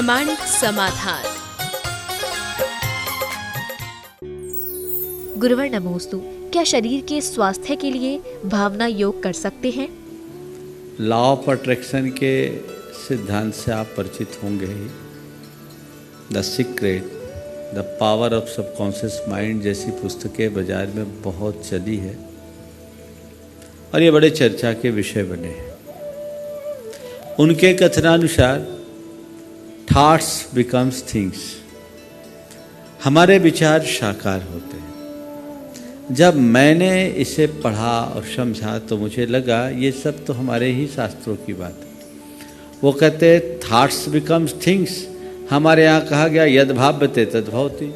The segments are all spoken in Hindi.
प्रामाणिक समाधान। गुरुवर नमोस्तु। क्या शरीर के स्वास्थ्य के लिए भावना योग कर सकते हैं? लॉ ऑफ अट्रैक्शन के सिद्धांत से आप परिचित होंगे ही। The secret, the power of subconscious mind जैसी पुस्तकें बाजार में बहुत चली है और ये बड़े चर्चा के विषय बने हैं। उनके कथनानुसार थॉट्स बिकम्स थिंग्स, हमारे विचार साकार होते हैं। जब मैंने इसे पढ़ा और समझा तो मुझे लगा ये सब तो हमारे ही शास्त्रों की बात है। वो कहते हैं थॉट्स बिकम्स थिंग्स, हमारे यहाँ कहा गया यद भाव्यते तद भवति,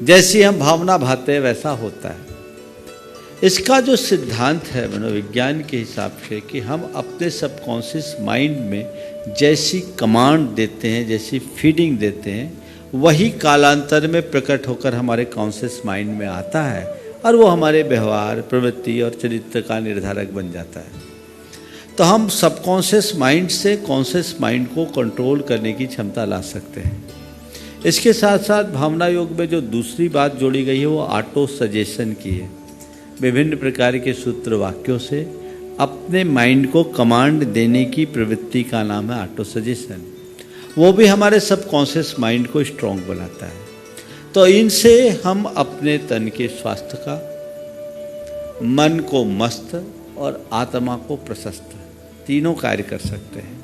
जैसी हम भावना भाते वैसा होता है। इसका जो सिद्धांत है मनोविज्ञान के हिसाब से कि हम अपने सबकॉन्शियस माइंड में जैसी कमांड देते हैं, जैसी फीडिंग देते हैं, वही कालांतर में प्रकट होकर हमारे कॉन्शियस माइंड में आता है और वो हमारे व्यवहार, प्रवृत्ति और चरित्र का निर्धारक बन जाता है। तो हम सबकॉन्शियस माइंड से कॉन्शियस माइंड को कंट्रोल करने की क्षमता ला सकते हैं। इसके साथ साथ भावना योग में जो दूसरी बात जोड़ी गई है वो ऑटो सजेशन की है। विभिन्न प्रकार के सूत्र वाक्यों से अपने माइंड को कमांड देने की प्रवृत्ति का नाम है ऑटो सजेशन। वो भी हमारे सबकॉन्शियस माइंड को स्ट्रॉन्ग बनाता है। तो इनसे हम अपने तन के स्वास्थ्य का, मन को मस्त और आत्मा को प्रशस्त, तीनों कार्य कर सकते हैं।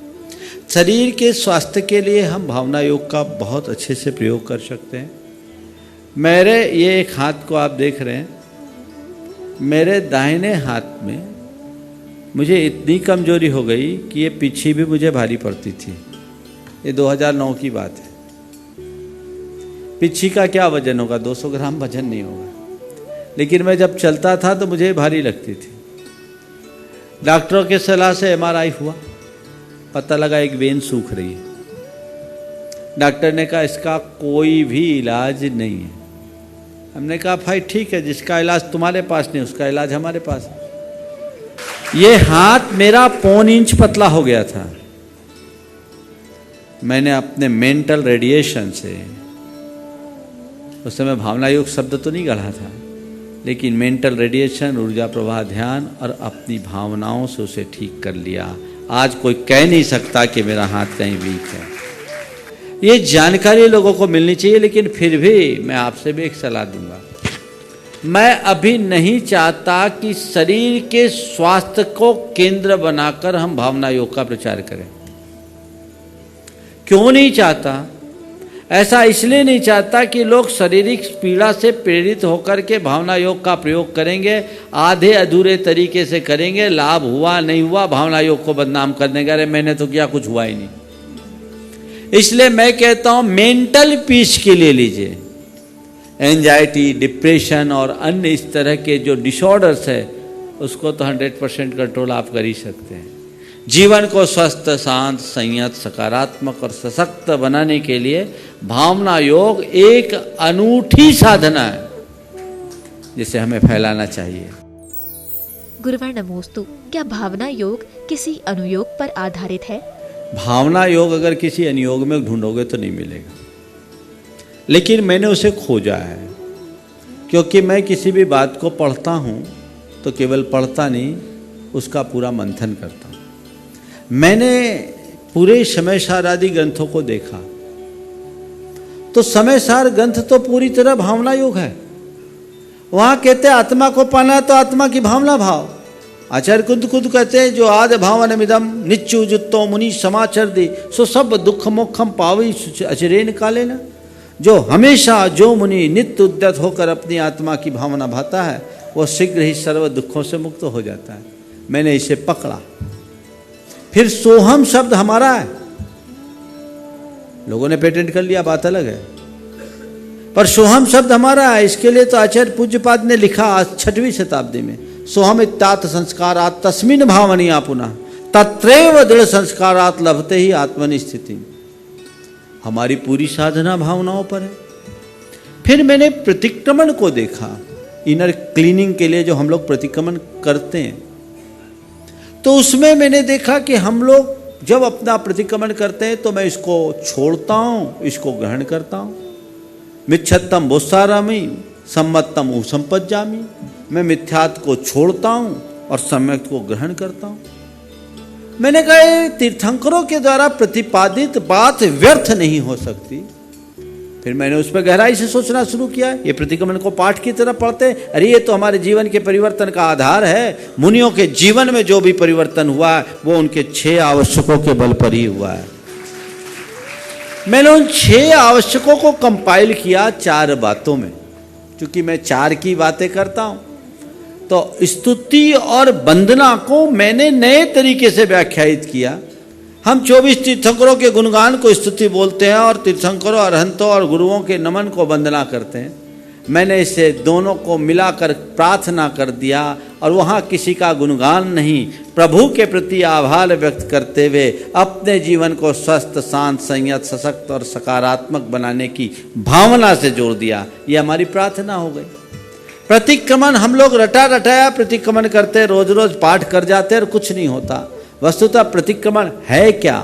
शरीर के स्वास्थ्य के लिए हम भावना योग का बहुत अच्छे से प्रयोग कर सकते हैं। मेरे ये एक हाथ को आप देख रहे हैं, मेरे दाहिने हाथ में मुझे इतनी कमजोरी हो गई कि ये पीछे भी मुझे भारी पड़ती थी। ये 2009 की बात है। पीछे का क्या वजन होगा? 200 ग्राम वजन नहीं होगा, लेकिन मैं जब चलता था तो मुझे भारी लगती थी। डॉक्टरों के सलाह से MRI हुआ, पता लगा एक वेन सूख रही है। डॉक्टर ने कहा इसका कोई भी इलाज नहीं है। हमने कहा भाई ठीक है, जिसका इलाज तुम्हारे पास नहीं उसका इलाज हमारे पास है। ये हाथ मेरा 1.25 इंच पतला हो गया था। मैंने अपने मेंटल रेडिएशन से, उस समय भावना योग शब्द तो नहीं गढ़ा था, लेकिन मेंटल रेडिएशन, ऊर्जा प्रवाह, ध्यान और अपनी भावनाओं से उसे ठीक कर लिया। आज कोई कह नहीं सकता कि मेरा हाथ कहीं वीक है। ये जानकारी लोगों को मिलनी चाहिए, लेकिन फिर भी मैं आपसे भी एक सलाह दूंगा। मैं अभी नहीं चाहता कि शरीर के स्वास्थ्य को केंद्र बनाकर हम भावना योग का प्रचार करें। क्यों नहीं चाहता? ऐसा इसलिए नहीं चाहता कि लोग शारीरिक पीड़ा से प्रेरित होकर के भावना योग का प्रयोग करेंगे, आधे अधूरे तरीके से करेंगे, लाभ हुआ नहीं हुआ, भावना योग को बदनाम कर देंगे, अरे मैंने तो किया, कुछ हुआ ही नहीं। इसलिए मैं कहता हूं मेंटल पीस के लिए लीजिए। एंजाइटी, डिप्रेशन और अन्य इस तरह के जो डिसऑर्डर्स है उसको तो 100% कंट्रोल आप कर ही सकते हैं। जीवन को स्वस्थ, शांत, संयत, सकारात्मक और सशक्त बनाने के लिए भावना योग एक अनूठी साधना है जिसे हमें फैलाना चाहिए। गुरुवर नमोस्तु। क्या भावना योग किसी अनुयोग पर आधारित है? भावना योग अगर किसी अनुयोग में ढूंढोगे तो नहीं मिलेगा, लेकिन मैंने उसे खोजा है। क्योंकि मैं किसी भी बात को पढ़ता हूँ तो केवल पढ़ता नहीं, उसका पूरा मंथन करता हूँ। मैंने पूरे समय सार आदि ग्रंथों को देखा तो समय सार ग्रंथ तो पूरी तरह भावना योग है। वहाँ कहते हैं आत्मा को पाना तो आत्मा की भावना भाव। आचार्य खुद कहते हैं जो आद भावनमिदम निच्चु जुत्तो मुनि समाचर दे सो सब दुख मोक्षम पावी अचरेन काले न। जो हमेशा जो मुनि नित्य उद्यत होकर अपनी आत्मा की भावना भाता है वो शीघ्र ही सर्व दुखों से मुक्त हो जाता है। मैंने इसे पकड़ा। फिर सोहम शब्द हमारा है, लोगों ने पेटेंट कर लिया, बात अलग है, पर सोहम शब्द हमारा है। इसके लिए तो आचार्य पूज्यपाद ने लिखा 6वीं शताब्दी में, सोहम इत्तात संस्कारात तस्मिन् भावनीया पुनः तत्रैव दृढ़ संस्कारात लभते ही आत्मनि स्थिति। हमारी पूरी साधना भावनाओं पर है। फिर मैंने प्रतिक्रमण को देखा, इनर क्लीनिंग के लिए जो हम लोग प्रतिक्रमण करते हैं, तो उसमें मैंने देखा कि हम लोग जब अपना प्रतिक्रमण करते हैं तो मैं इसको छोड़ता हूँ, इसको ग्रहण करता हूँ। मिच्छत्तम भुस्सारामी सम्मत्तम उपसंपज्जामि, मैं मिथ्यात्व को छोड़ता हूँ और सम्यक को ग्रहण करता हूँ। मैंने कहा ये तीर्थंकरों के द्वारा प्रतिपादित बात व्यर्थ नहीं हो सकती। फिर मैंने उस पर गहराई से सोचना शुरू किया। ये प्रतिक्रमण को पाठ की तरह पढ़ते, अरे ये तो हमारे जीवन के परिवर्तन का आधार है। मुनियों के जीवन में जो भी परिवर्तन हुआ है वो उनके 6 आवश्यकों के बल पर ही हुआ है। मैंने उन 6 आवश्यकों को कंपाइल किया 4 बातों में। क्योंकि मैं 4 की बातें करता हूं तो स्तुति और वंदना को मैंने नए तरीके से व्याख्यायित किया। हम 24 तीर्थंकरों के गुणगान को स्तुति बोलते हैं और तीर्थंकरों, अरहंतों और गुरुओं के नमन को वंदना करते हैं। मैंने इसे दोनों को मिलाकर प्रार्थना कर दिया और वहाँ किसी का गुणगान नहीं, प्रभु के प्रति आभार व्यक्त करते हुए अपने जीवन को स्वस्थ, शांत, संयत, सशक्त और सकारात्मक बनाने की भावना से जोड़ दिया। ये हमारी प्रार्थना हो गई। प्रतिक्रमण हम लोग रटा रटाया प्रतिक्रमण करते, रोज रोज पाठ कर जाते और कुछ नहीं होता। वस्तुतः प्रतिक्रमण है क्या?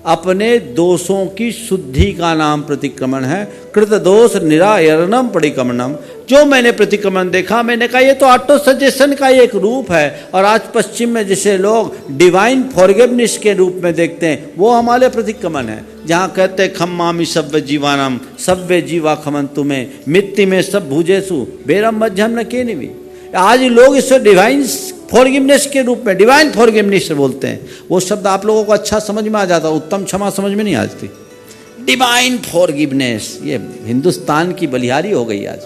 अपने दोषों की शुद्धि का नाम प्रतिक्रमण है। कृत दोष निरायरणम परिक्रमणम। जो मैंने प्रतिक्रमण देखा, मैंने कहा ये तो ऑटो सजेशन का एक रूप है। और आज पश्चिम में जिसे लोग डिवाइन फॉरगिवनेस के रूप में देखते हैं, वो हमारे प्रतिक्रमण है। जहाँ कहते हैं खम्मामि सव्य जीवानम सव्य जीवा खमंतु में मित्ति में सब भुजेसु बेरम मध्यम न के निवि। आज लोग इसे डिवाइन फॉरगिवनेस के रूप में डिवाइन फॉरगिवनेस बोलते हैं। वो शब्द आप लोगों को अच्छा समझ में आ जाता, उत्तम क्षमा समझ में नहीं आती। डिवाइन फॉरगिवनेस ये हिंदुस्तान की बलिहारी हो गई आज।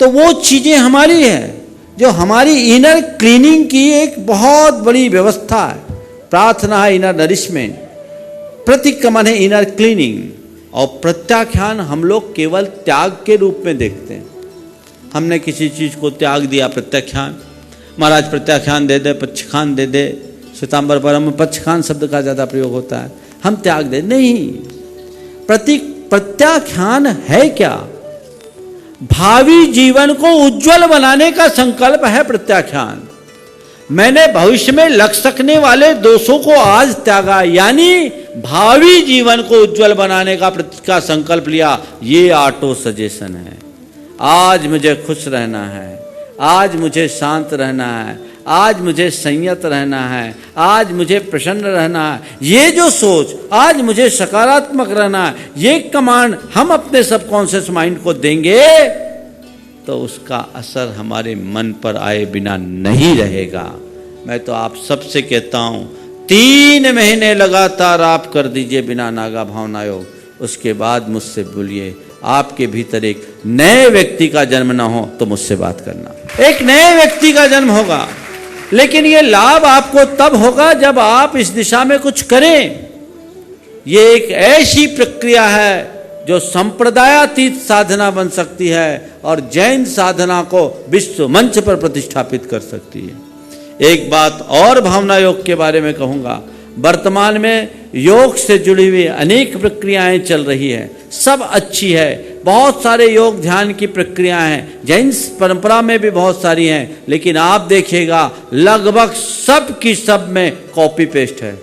तो वो चीज़ें हमारी हैं जो हमारी इनर क्लीनिंग की एक बहुत बड़ी व्यवस्था है। प्रार्थना है इनर नरिशमेंट, प्रतिक्रमण है इनर क्लीनिंग, और प्रत्याख्यान हम लोग केवल त्याग के रूप में देखते हैं। हमने किसी चीज़ को त्याग दिया, प्रत्याख्यान। महाराज प्रत्याख्यान दे दे, पक्षखान दे दे, श्वेतांबर परम में पक्षखान शब्द का ज़्यादा प्रयोग होता है। हम त्याग दे नहीं। प्रत्याख्यान है क्या? भावी जीवन को उज्जवल बनाने का संकल्प है प्रत्याख्यान। मैंने भविष्य में लग सकने वाले दोषों को आज त्यागा, यानी भावी जीवन को उज्जवल बनाने का संकल्प लिया। ये ऑटो सजेशन है। आज मुझे खुश रहना है, आज मुझे शांत रहना है, आज मुझे संयत रहना है, आज मुझे प्रसन्न रहना है। ये जो सोच, आज मुझे सकारात्मक रहना है, ये कमांड हम अपने सबकॉन्शियस माइंड को देंगे तो उसका असर हमारे मन पर आए बिना नहीं रहेगा। मैं तो आप सबसे कहता हूँ 3 महीने लगातार आप कर दीजिए बिना नागा भावना योग, उसके बाद मुझसे बोलिए। आपके भीतर एक नए व्यक्ति का जन्म ना हो तो मुझसे बात करना। एक नए व्यक्ति का जन्म होगा, लेकिन ये लाभ आपको तब होगा जब आप इस दिशा में कुछ करें। ये एक ऐसी प्रक्रिया है जो संप्रदायातीत साधना बन सकती है और जैन साधना को विश्व मंच पर प्रतिष्ठापित कर सकती है। एक बात और भावना योग के बारे में कहूँगा। वर्तमान में योग से जुड़ी हुई अनेक प्रक्रियाएं चल रही है, सब अच्छी है। बहुत सारे योग ध्यान की प्रक्रियाएं हैं, जैन परंपरा में भी बहुत सारी हैं, लेकिन आप देखिएगा लगभग सब की सब में कॉपी पेस्ट है।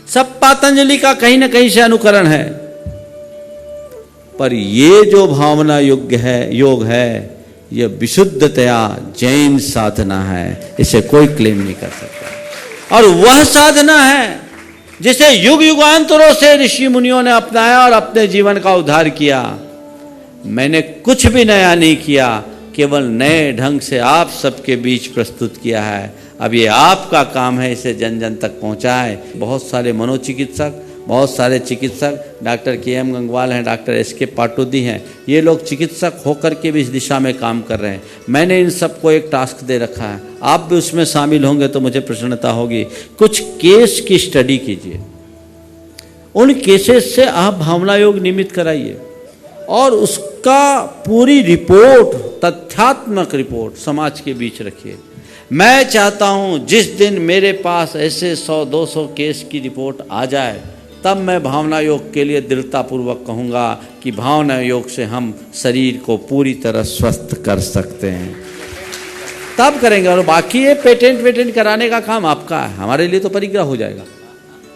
सब पतंजलि का कहीं ना कहीं से अनुकरण है। पर ये जो भावना योग है, ये विशुद्धतया जैन साधना है, इसे कोई क्लेम नहीं कर सकता। और वह साधना है जिसे युग युगांतरों से ऋषि मुनियों ने अपनाया और अपने जीवन का उद्धार किया। मैंने कुछ भी नया नहीं किया, केवल नए ढंग से आप सबके बीच प्रस्तुत किया है। अब ये आपका काम है इसे जन जन तक पहुंचाए। बहुत सारे मनोचिकित्सक, बहुत सारे चिकित्सक, डॉक्टर KM गंगवाल हैं, डॉक्टर SK पाटोदी हैं, ये लोग चिकित्सक होकर के भी इस दिशा में काम कर रहे हैं। मैंने इन सबको एक टास्क दे रखा है, आप भी उसमें शामिल होंगे तो मुझे प्रसन्नता होगी। कुछ केस की स्टडी कीजिए, उन केसेस से आप भावना योग निमित्त कराइए और उसका पूरी रिपोर्ट, तथ्यात्मक रिपोर्ट समाज के बीच रखिए। मैं चाहता हूँ जिस दिन मेरे पास ऐसे 100-200 केस की रिपोर्ट आ जाए, तब मैं भावना योग के लिए दृढ़तापूर्वक कहूँगा कि भावना योग से हम शरीर को पूरी तरह स्वस्थ कर सकते हैं। तब करेंगे, और बाकी ये पेटेंट कराने का काम आपका है, हमारे लिए तो परिग्रह हो जाएगा।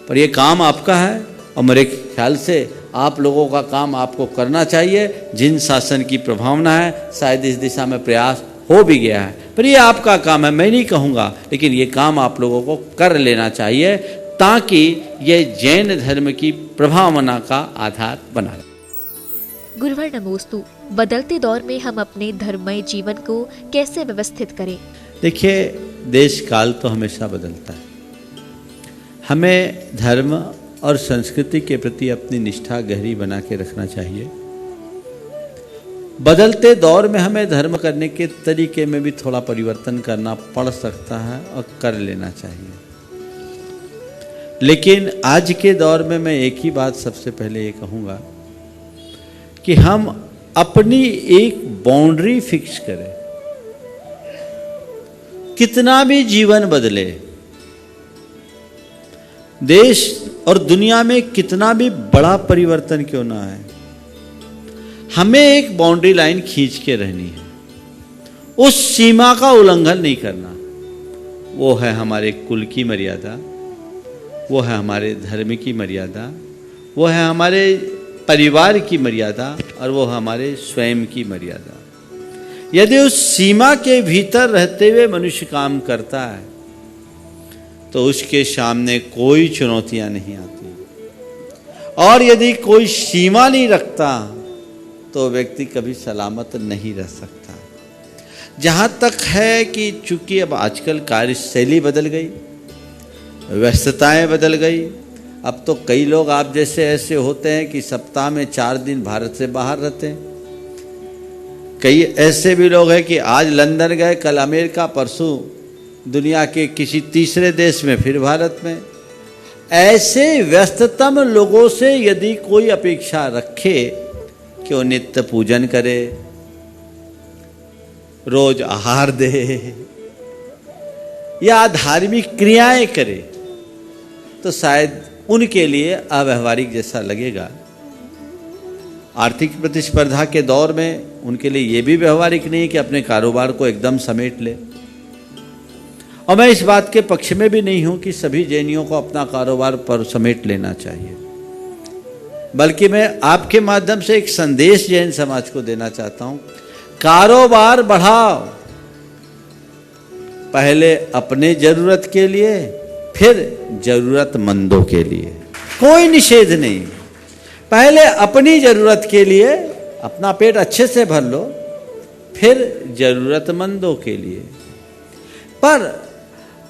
पर ये काम आपका है और मेरे ख्याल से आप लोगों का काम आपको करना चाहिए। जिन शासन की प्रभावना है शायद इस दिशा में प्रयास हो भी गया है, पर ये आपका काम है, मैं नहीं कहूँगा, लेकिन ये काम आप लोगों को कर लेना चाहिए ताकि ये जैन धर्म की प्रभावना का आधार बना रहे। गुरुवर नमोस्तु, बदलते दौर में हम अपने धर्ममय जीवन को कैसे व्यवस्थित करें? देखिए, देश काल तो हमेशा बदलता है। हमें धर्म और संस्कृति के प्रति अपनी निष्ठा गहरी बना के रखना चाहिए। बदलते दौर में हमें धर्म करने के तरीके में भी थोड़ा परिवर्तन करना पड़ सकता है और कर लेना चाहिए। लेकिन आज के दौर में मैं एक ही बात सबसे पहले ये कहूँगा कि हम अपनी एक बाउंड्री फिक्स करें। कितना भी जीवन बदले, देश और दुनिया में कितना भी बड़ा परिवर्तन क्यों ना आए, हमें एक बाउंड्री लाइन खींच के रहनी है। उस सीमा का उल्लंघन नहीं करना। वो है हमारे कुल की मर्यादा, वो है हमारे धर्म की मर्यादा, वो है हमारे परिवार की मर्यादा और वो हमारे स्वयं की मर्यादा। यदि उस सीमा के भीतर रहते हुए मनुष्य काम करता है तो उसके सामने कोई चुनौतियां नहीं आती, और यदि कोई सीमा नहीं रखता तो व्यक्ति कभी सलामत नहीं रह सकता। जहाँ तक है कि चूंकि अब आजकल कार्यशैली बदल गई, व्यस्तताएं बदल गई, अब तो कई लोग आप जैसे ऐसे होते हैं कि सप्ताह में 4 दिन भारत से बाहर रहते हैं। कई ऐसे भी लोग हैं कि आज लंदन गए, कल अमेरिका, परसों दुनिया के किसी तीसरे देश में, फिर भारत में। ऐसे व्यस्ततम लोगों से यदि कोई अपेक्षा रखे कि वो नित्य पूजन करे, रोज आहार दे या धार्मिक क्रियाएं करे, तो शायद उनके लिए अव्यवहारिक जैसा लगेगा। आर्थिक प्रतिस्पर्धा के दौर में उनके लिए ये भी व्यवहारिक नहीं कि अपने कारोबार को एकदम समेट ले। और मैं इस बात के पक्ष में भी नहीं हूं कि सभी जैनियों को अपना कारोबार पर समेट लेना चाहिए, बल्कि मैं आपके माध्यम से एक संदेश जैन समाज को देना चाहता हूं। कारोबार बढ़ाओ, पहले अपने जरूरत के लिए, फिर जरूरतमंदों के लिए। कोई निषेध नहीं, पहले अपनी जरूरत के लिए अपना पेट अच्छे से भर लो, फिर जरूरतमंदों के लिए। पर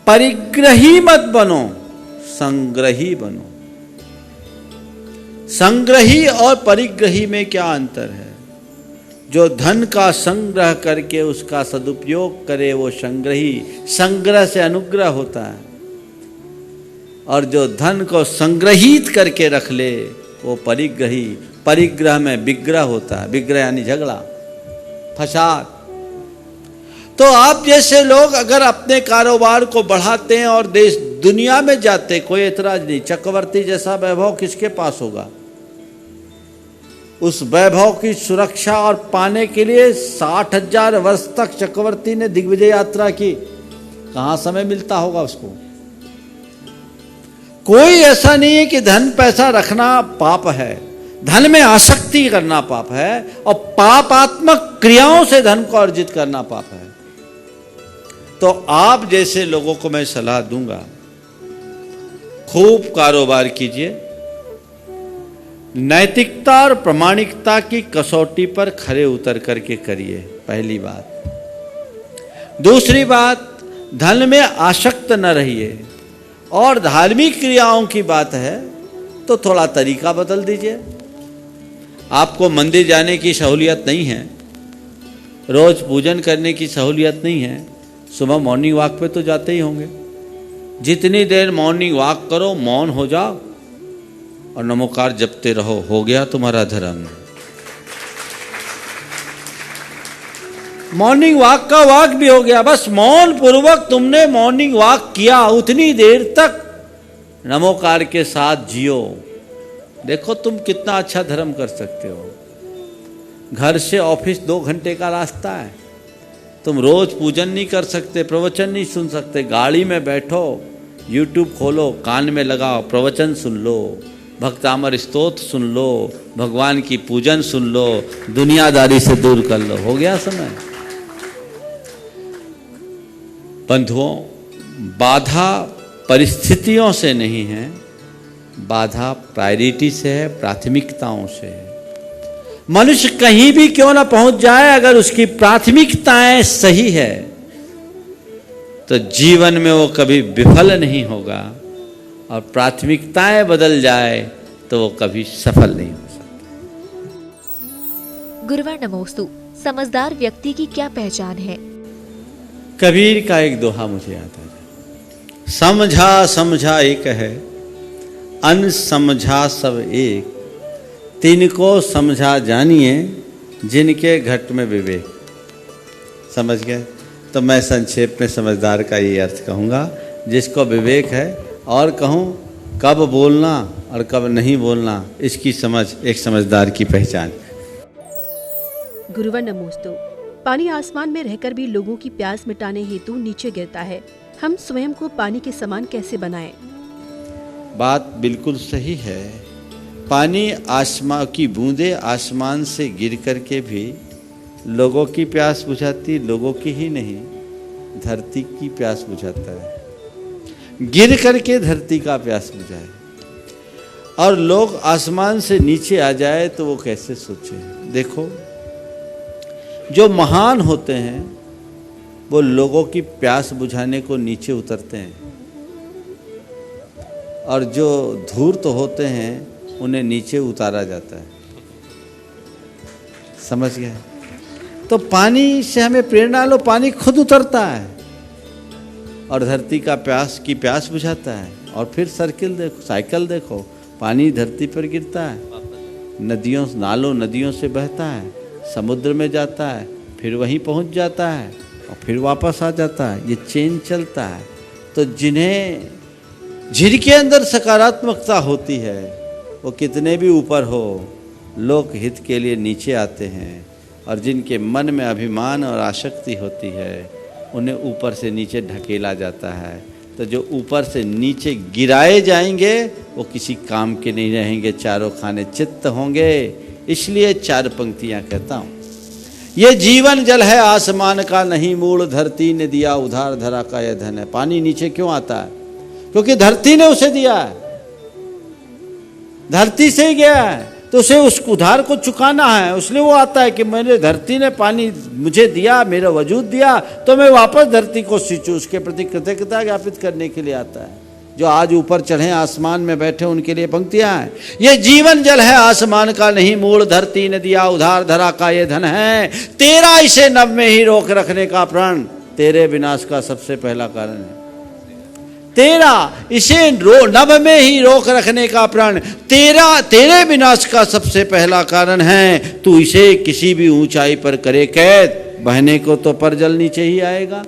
परिग्रही मत बनो, संग्रही बनो। संग्रही और परिग्रही में क्या अंतर है? जो धन का संग्रह करके उसका सदुपयोग करे वो संग्रही, संग्रह से अनुग्रह होता है। और जो धन को संग्रहित करके रख ले वो परिग्रही, परिग्रह में विग्रह होता है। विग्रह यानी झगड़ा, फसाद। तो आप जैसे लोग अगर अपने कारोबार को बढ़ाते हैं और देश दुनिया में जाते, कोई एतराज नहीं। चक्रवर्ती जैसा वैभव किसके पास होगा? उस वैभव की सुरक्षा और पाने के लिए 60,000 वर्ष तक चक्रवर्ती ने दिग्विजय यात्रा की। कहाँ समय मिलता होगा उसको? कोई ऐसा नहीं है कि धन पैसा रखना पाप है, धन में आसक्ति करना पाप है, और पापात्मक क्रियाओं से धन को अर्जित करना पाप है। तो आप जैसे लोगों को मैं सलाह दूंगा, खूब कारोबार कीजिए, नैतिकता और प्रामाणिकता की कसौटी पर खरे उतर करके करिए, पहली बात। दूसरी बात, धन में आसक्त न रहिए। और धार्मिक क्रियाओं की बात है तो थोड़ा तरीका बदल दीजिए। आपको मंदिर जाने की सहूलियत नहीं है, रोज पूजन करने की सहूलियत नहीं है, सुबह मॉर्निंग वॉक पे तो जाते ही होंगे। जितनी देर मॉर्निंग वॉक करो, मौन हो जाओ और नमोकार जपते रहो, हो गया तुम्हारा धर्म। मॉर्निंग वॉक का वॉक भी हो गया। बस मौन पूर्वक तुमने मॉर्निंग वॉक किया, उतनी देर तक नमोकार के साथ जियो। देखो तुम कितना अच्छा धर्म कर सकते हो। घर से ऑफिस 2 घंटे का रास्ता है, तुम रोज पूजन नहीं कर सकते, प्रवचन नहीं सुन सकते, गाड़ी में बैठो, यूट्यूब खोलो, कान में लगाओ, प्रवचन सुन लो, भक्तामर स्तोत्र सुन लो, भगवान की पूजन सुन लो, दुनियादारी से दूर कर लो, हो गया समय। बंधुओं, बाधा परिस्थितियों से नहीं है, बाधा प्रायोरिटी से है, प्राथमिकताओं से है। मनुष्य कहीं भी क्यों ना पहुंच जाए, अगर उसकी प्राथमिकताएं सही है तो जीवन में वो कभी विफल नहीं होगा, और प्राथमिकताएं बदल जाए तो वो कभी सफल नहीं हो सकता। गुरुवर नमोस्तु, समझदार व्यक्ति की क्या पहचान है? कबीर का एक दोहा मुझे आता है, समझा समझा एक है, अनसमझा सब एक, तिनको समझा जानिए, जिनके घट में विवेक। समझ गए? तो मैं संक्षेप में समझदार का ये अर्थ कहूँगा, जिसको विवेक है, और कहूँ कब बोलना और कब नहीं बोलना, इसकी समझ एक समझदार की पहचान। गुरुवर नमोस्तु, पानी आसमान में रहकर भी लोगों की प्यास मिटाने हेतु नीचे गिरता है। हम स्वयं को पानी के समान कैसे बनाएं? बात बिल्कुल सही है। पानी आसमान की बूंदे आसमान से गिर करके भी लोगों की प्यास बुझाती, लोगों की ही नहीं, धरती की प्यास बुझाता है। गिर करके धरती का प्यास बुझाए, और लोग आसमान से नीचे आ जाए तो वो कैसे सोचे। देखो, जो महान होते हैं वो लोगों की प्यास बुझाने को नीचे उतरते हैं, और जो धूर्त होते हैं उन्हें नीचे उतारा जाता है। समझ गए? तो पानी से हमें प्रेरणा लो, पानी खुद उतरता है और धरती का की प्यास बुझाता है। और फिर सर्किल देखो, साइकिल देखो, पानी धरती पर गिरता है, नदियों नालों नदियों से बहता है, समुद्र में जाता है, फिर वहीं पहुंच जाता है और फिर वापस आ जाता है। ये चेन चलता है। तो जिनके अंदर सकारात्मकता होती है, वो कितने भी ऊपर हो, लोक हित के लिए नीचे आते हैं, और जिनके मन में अभिमान और आसक्ति होती है, उन्हें ऊपर से नीचे ढकेला जाता है। तो जो ऊपर से नीचे गिराए जाएंगे वो किसी काम के नहीं रहेंगे, चारों खाने चित्त होंगे। इसलिए चार पंक्तियां कहता हूँ, ये जीवन जल है आसमान का नहीं मूल, धरती ने दिया उधार धरा का यह धन है। पानी नीचे क्यों आता है? क्योंकि धरती ने उसे दिया है, धरती से ही गया है, तो उसे उस उधार को चुकाना है। इसलिए वो आता है कि मैंने धरती ने पानी मुझे दिया, मेरा वजूद दिया, तो मैं वापस धरती को सींचूं, उसके प्रति कृतज्ञता ज्ञापित करने के लिए आता है। जो आज ऊपर चढ़े आसमान में बैठे उनके लिए पंक्तियां हैं, ये जीवन जल है आसमान का नहीं मूल, धरती ने दिया उधार धरा का ये धन है, तेरा इसे नभ में ही रोक रखने का प्रण तेरे विनाश का सबसे पहला कारण है। तेरा इसे नभ में ही रोक रखने का प्रण तेरे विनाश का सबसे पहला कारण है। तू इसे किसी भी ऊंचाई पर करे कैद, बहने को तो पर जल नीचे ही आएगा।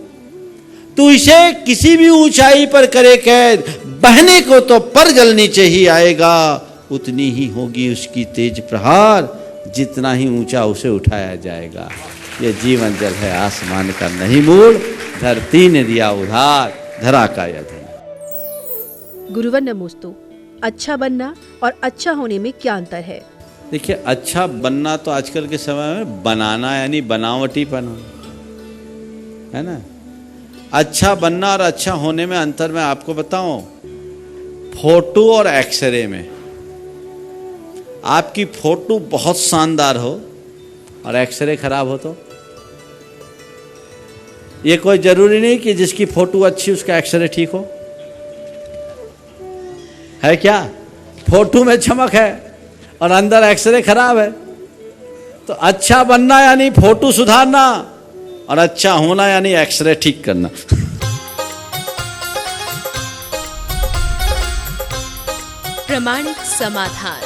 तू इसे किसी भी ऊंचाई पर करे कैद, बहने को तो पर जल नीचे ही आएगा। उतनी ही होगी उसकी तेज प्रहार, जितना ही ऊंचा उसे उठाया जाएगा। ये जीवन जल है आसमान का नहीं मूल, धरती ने दिया उधार धरा का यह धन। गुरुवर नमोस्तु, अच्छा बनना और अच्छा होने में क्या अंतर है? देखिए, अच्छा बनना तो आजकल के समय में बनाना यानी बनावटीपना है ना। अच्छा बनना और अच्छा होने में अंतर मैं आपको बताऊं, फोटो और एक्सरे में। आपकी फोटो बहुत शानदार हो और एक्सरे खराब हो तो ये कोई जरूरी नहीं कि जिसकी फोटो अच्छी उसका एक्सरे ठीक हो, है क्या? फोटो में चमक है और अंदर एक्सरे खराब है। तो अच्छा बनना यानी फोटो सुधारना, और अच्छा होना यानी एक्सरे ठीक करना। प्रामाणिक समाधान।